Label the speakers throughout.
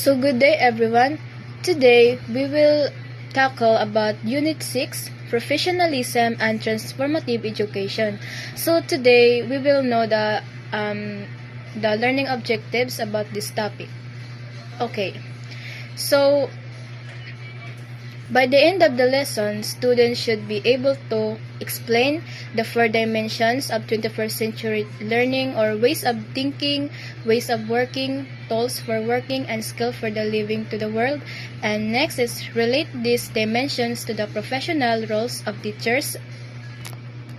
Speaker 1: So good day everyone. Today we will tackle about Unit 6, Professionalism and Transformative Education. So today we will know the learning objectives about this topic. Okay. So by the end of the lesson, students should be able to explain the 4 dimensions of 21st century learning, or ways of thinking, ways of working, tools for working, and skill for the living to the world. And next is relate these dimensions to the professional roles of teachers.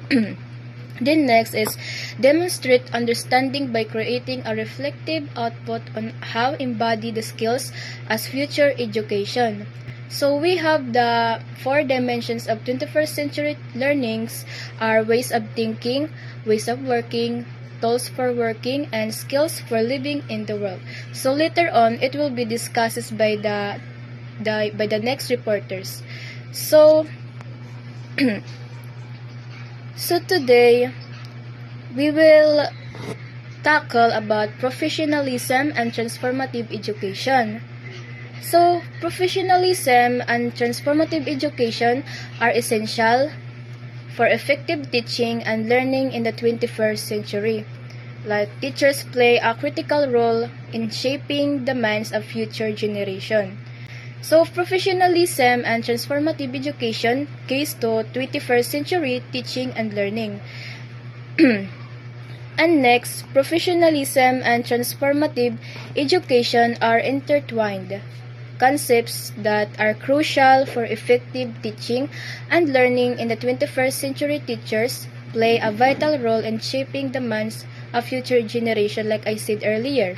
Speaker 1: Then next is demonstrate understanding by creating a reflective output on how embody the skills as future education. So we have the 4 dimensions of 21st century learnings are ways of thinking, ways of working, tools for working, and skills for living in the world. So later on, it will be discussed by the next reporters. So so today we will tackle about professionalism and transformative education. So, professionalism and transformative education are essential for effective teaching and learning in the 21st century. Like, teachers play a critical role in shaping the minds of future generation. So, professionalism and transformative education case to 21st century teaching and learning. And next, professionalism and transformative education are intertwined concepts that are crucial for effective teaching and learning in the 21st century. Teachers play a vital role in shaping the minds of future generation, like I said earlier.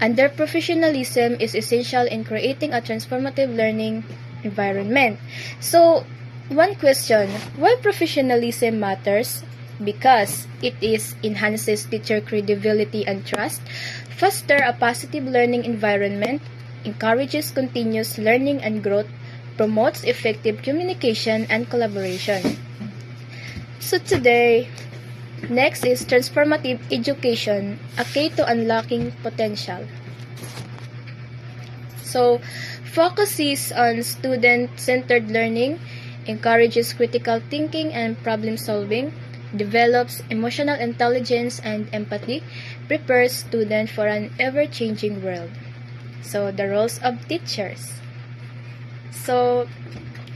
Speaker 1: And their professionalism is essential in creating a transformative learning environment. So, one question, why professionalism matters? Because it enhances teacher credibility and trust, foster a positive learning environment, encourages continuous learning and growth, promotes effective communication and collaboration. So today, next is transformative education, a key to unlocking potential. So, focuses on student-centered learning, encourages critical thinking and problem solving, develops emotional intelligence and empathy, prepares students for an ever-changing world. So, the roles of teachers. So,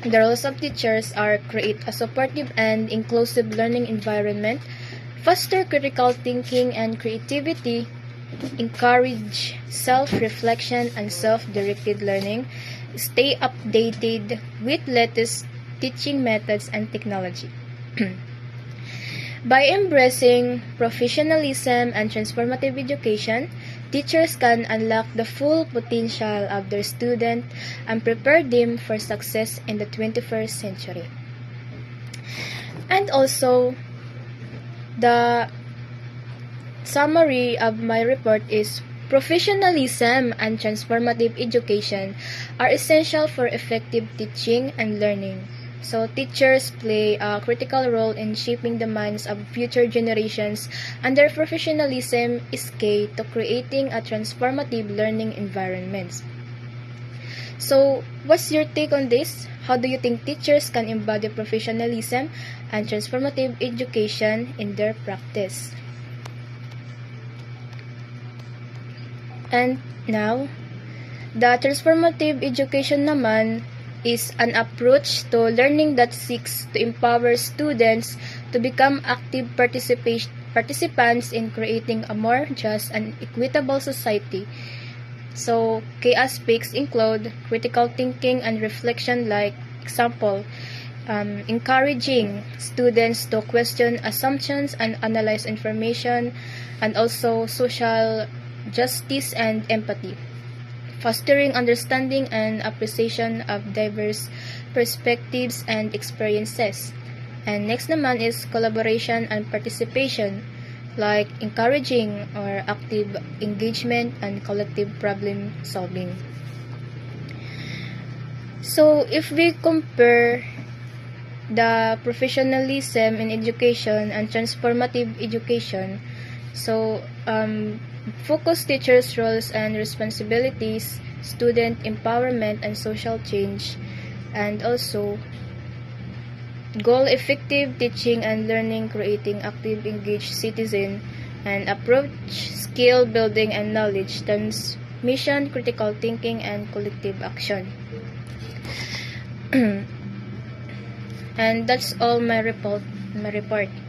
Speaker 1: the roles of teachers are create a supportive and inclusive learning environment, foster critical thinking and creativity, encourage self-reflection and self-directed learning, stay updated with latest teaching methods and technology. By embracing professionalism and transformative education, teachers can unlock the full potential of their students and prepare them for success in the 21st century. And also, the summary of my report is professionalism and transformative education are essential for effective teaching and learning. So, teachers play a critical role in shaping the minds of future generations, and their professionalism is key to creating a transformative learning environment. So, what's your take on this? How do you think teachers can embody professionalism and transformative education in their practice? And now, the transformative education naman is an approach to learning that seeks to empower students to become active participants in creating a more just and equitable society. So, key aspects include critical thinking and reflection, like example, encouraging students to question assumptions and analyze information, and also social justice and empathy, fostering understanding and appreciation of diverse perspectives and experiences. And next naman is collaboration and participation, like encouraging or active engagement and collective problem solving. So, if we compare the professionalism in education and transformative education, so focus teachers' roles and responsibilities, student empowerment and social change, and also goal effective teaching and learning, creating active engaged citizen, and approach skill building and knowledge transmission, critical thinking and collective action. And that's all my report.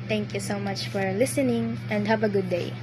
Speaker 1: Thank you so much for listening and have a good day.